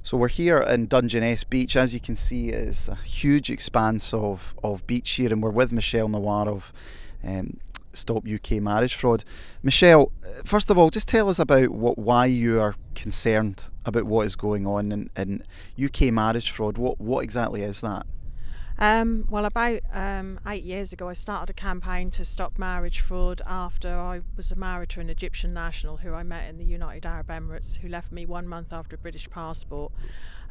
So we're here in Dungeness Beach. As you can see, it's a huge expanse of beach here, and we're with Michelle Nawar of Stop U.K. Marriage Fraud. Michelle, first of all, just tell us about why you are concerned about what is going on in UK marriage fraud. What exactly is that? Well, about 8 years ago, I started a campaign to stop marriage fraud after I was married to an Egyptian national who I met in the United Arab Emirates, who left me 1 month after a British passport.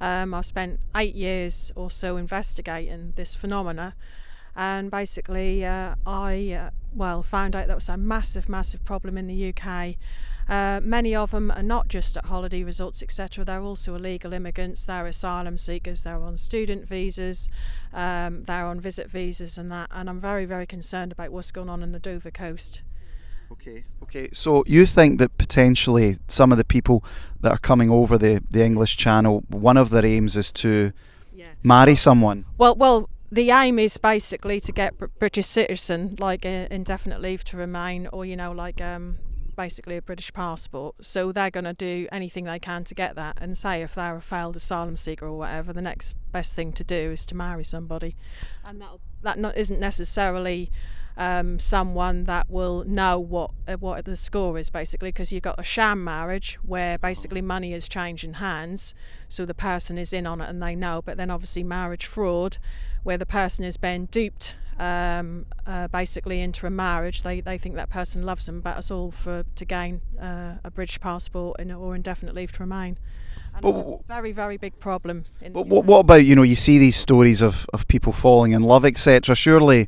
I spent 8 years or so investigating this phenomena, and basically I found out that was a massive problem in the UK. Many of them are not just at holiday resorts, etc. They're also illegal immigrants, they're asylum seekers, they're on student visas, they're on visit visas and that, and I'm very concerned about what's going on in the Dover coast. Okay. So you think that potentially some of the people that are coming over the English Channel, one of their aims is to marry someone? Well, the aim is basically to get British citizen, like indefinite leave to remain, or basically a British passport. So they're going to do anything they can to get that, and say if they're a failed asylum seeker or whatever, the next best thing to do is to marry somebody, and that isn't necessarily someone that will know what the score is, basically, because you've got a sham marriage where basically money is changing hands, so the person is in on it and they know, but then obviously marriage fraud where the person is being duped basically into a marriage. They think that person loves them, but it's all to gain a British passport or indefinite leave to remain. And it's a very big problem. But what about, you see these stories of people falling in love, etc. Surely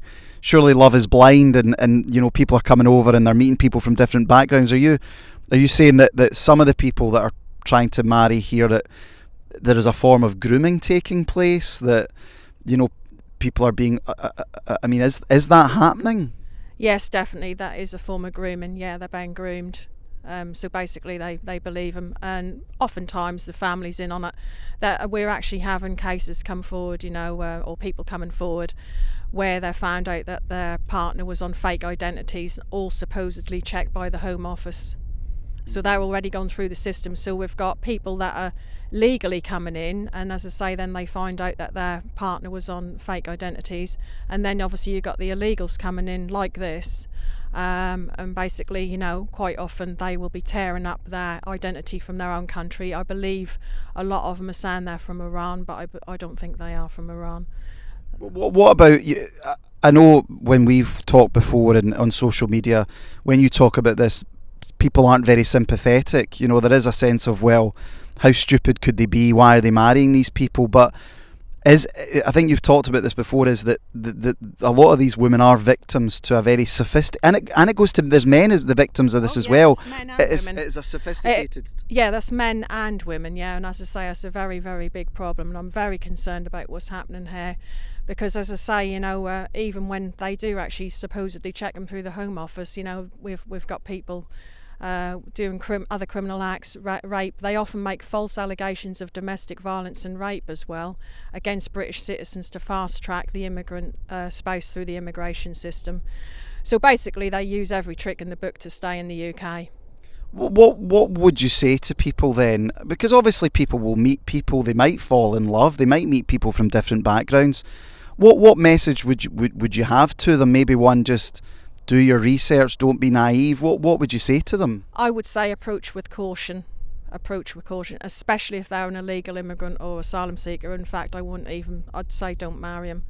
love is blind, and people are coming over and they're meeting people from different backgrounds. Are you saying that some of the people that are trying to marry here, that there is a form of grooming taking place, that people are being is that happening? Yes, definitely, that is a form of grooming. Yeah, they're being groomed. So basically they believe them, and oftentimes the family's in on it. That we're actually having cases come forward, or people coming forward where they found out that their partner was on fake identities, all supposedly checked by the Home Office. So they're already gone through the system. So we've got people that are legally coming in, and as I say, then they find out that their partner was on fake identities, and then obviously you've got the illegals coming in like this, and basically, quite often they will be tearing up their identity from their own country. I believe a lot of them are saying they're from Iran, but I don't think they are from Iran. What about you? I know when we've talked before on social media, when you talk about this, people aren't very sympathetic. There is a sense of, well, how stupid could they be? Why are they marrying these people? But I think you've talked about this before, is that a lot of these women are victims to a very sophisticated, and it goes to, there's men as the victims of this as well. It's a sophisticated. That's men and women, and as I say, it's a very big problem, and I'm very concerned about what's happening here, because as I say, even when they do actually supposedly check them through the Home Office, we've got people doing other criminal acts, rape. They often make false allegations of domestic violence and rape as well against British citizens to fast track the immigrant spouse through the immigration system. So basically they use every trick in the book to stay in the UK. What would you say to people then? Because obviously people will meet people, they might fall in love, they might meet people from different backgrounds. What message would you have to them? Maybe one, just do your research, don't be naive. What would you say to them? I would say approach with caution, especially if they're an illegal immigrant or asylum seeker. In fact, I'd say don't marry them.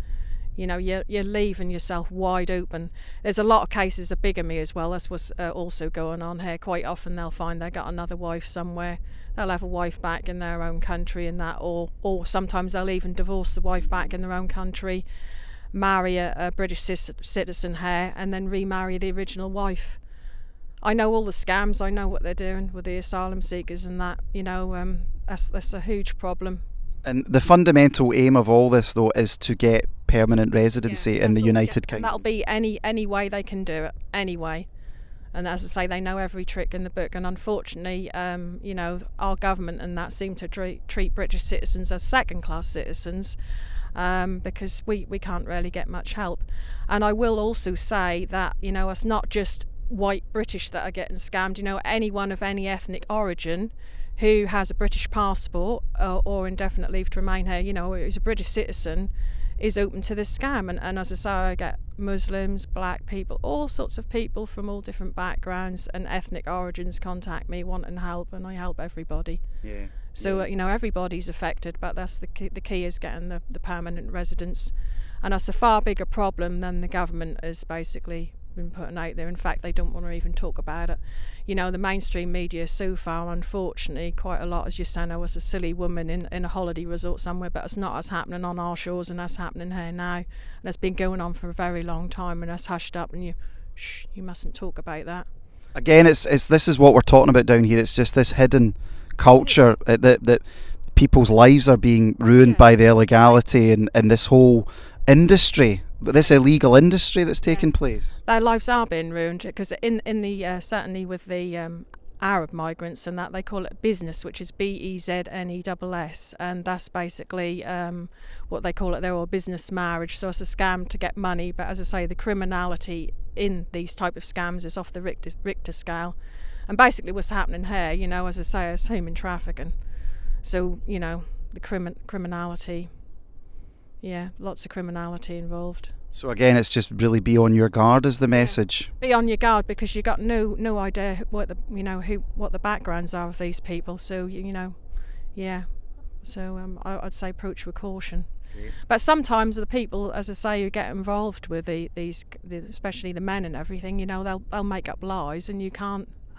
You're leaving yourself wide open. There's a lot of cases of bigamy as well. That's what's also going on here. Quite often they'll find they've got another wife somewhere. They'll have a wife back in their own country and that, or sometimes they'll even divorce the wife back in their own country, marry a British citizen here, and then remarry the original wife. I know all the scams. I know what they're doing with the asylum seekers and that. That's a huge problem. And the fundamental aim of all this, though, is to get permanent residency in the United Kingdom. That'll be any way they can do it, any way. And as I say, they know every trick in the book. And unfortunately, our government and that seem to treat British citizens as second-class citizens, because we can't really get much help. And I will also say that, it's not just white British that are getting scammed. Anyone of any ethnic origin who has a British passport or indefinite leave to remain here, who's a British citizen, is open to this scam. And as I say, I get Muslims, black people, all sorts of people from all different backgrounds and ethnic origins contact me wanting help, and I help everybody. Yeah. So everybody's affected, but that's the key is getting the permanent residence, and that's a far bigger problem than the government has basically been putting out there. In fact, they don't want to even talk about it. The mainstream media so far, unfortunately, quite a lot, as you say, I was a silly woman in a holiday resort somewhere, but it's not as happening on our shores, and that's happening here now, and it's been going on for a very long time, and that's hushed up, and you mustn't talk about that. Again, it's this is what we're talking about down here. It's just this hidden culture that people's lives are being ruined by the illegality and this whole industry, this illegal industry that's taking place. Their lives are being ruined because in the certainly with the Arab migrants and that, they call it business, which is BEZNESS, and that's basically what they call it there, or business marriage. So it's a scam to get money, but as I say, the criminality in these type of scams is off the Richter scale. And basically what's happening here, as I say, is human trafficking. So, the criminality, lots of criminality involved. So again, it's just really be on your guard is the message. Be on your guard, because you got no idea what the backgrounds are of these people. So So I'd say approach with caution. Okay. But sometimes the people, as I say, who get involved with these, especially the men and everything, they'll make up lies, and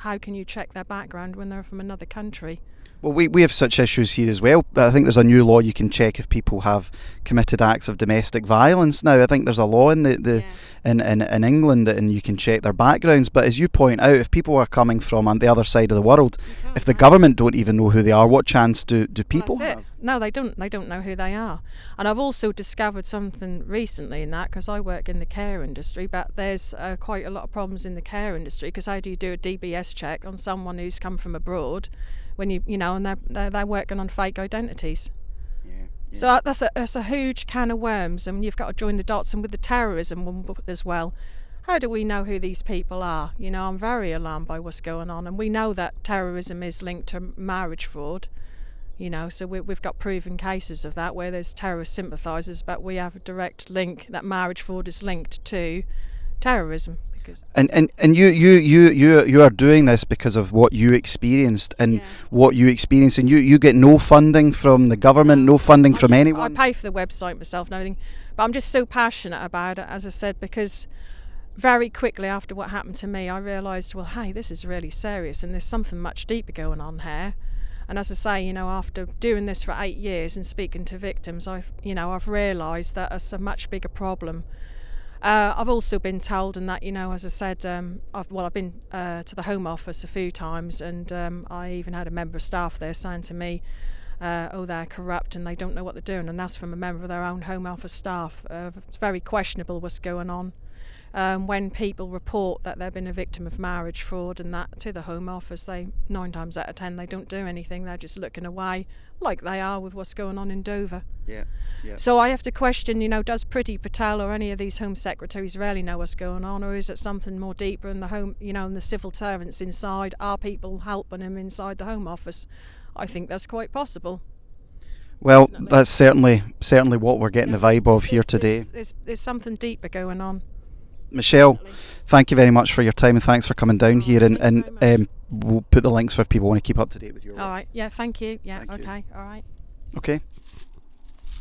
how can you check their background when they're from another country? Well, we have such issues here as well. I think there's a new law you can check if people have committed acts of domestic violence now. I think there's a law in in England and you can check their backgrounds. But as you point out, if people are coming from on the other side of the world, if the government don't even know who they are, what chance do people have? No, they don't. They don't know who they are. And I've also discovered something recently in that, because I work in the care industry, but there's quite a lot of problems in the care industry, because how do you do a DBS check on someone who's come from abroad when and they're working on fake identities? Yeah. So that's a huge can of worms, and you've got to join the dots. And with the terrorism one as well, how do we know who these people are? I'm very alarmed by what's going on, and we know that terrorism is linked to marriage fraud. So we've got proven cases of that where there's terrorist sympathisers, but we have a direct link that marriage fraud is linked to terrorism. And you are doing this because of what you experienced and what you experienced, and you get no funding from the government, no funding from anyone. I pay for the website myself and everything, but I'm just so passionate about it, as I said, because very quickly after what happened to me, I realised, well, hey, this is really serious, and there's something much deeper going on here. And as I say, after doing this for 8 years and speaking to victims, I've realised that it's a much bigger problem. I've also been told, and that, as I said, I've been to the Home Office a few times, and I even had a member of staff there saying to me, they're corrupt and they don't know what they're doing, and that's from a member of their own Home Office staff. It's very questionable what's going on. When people report that they've been a victim of marriage fraud and that to the Home Office, 9 times out of 10 they don't do anything. They're just looking away, like they are with what's going on in Dover. Yeah. So I have to question, does Priti Patel or any of these Home Secretaries really know what's going on, or is it something more deeper in the home, and the civil servants inside? Are people helping him inside the Home Office? I think that's quite possible. Well, definitely. That's certainly what we're getting the vibe of here today. There's something deeper going on. Michelle, thank you very much for your time, and thanks for coming down here, and we'll put the links for if people want to keep up to date with your work. All right, thank you. Yeah, thank you. All right. Okay.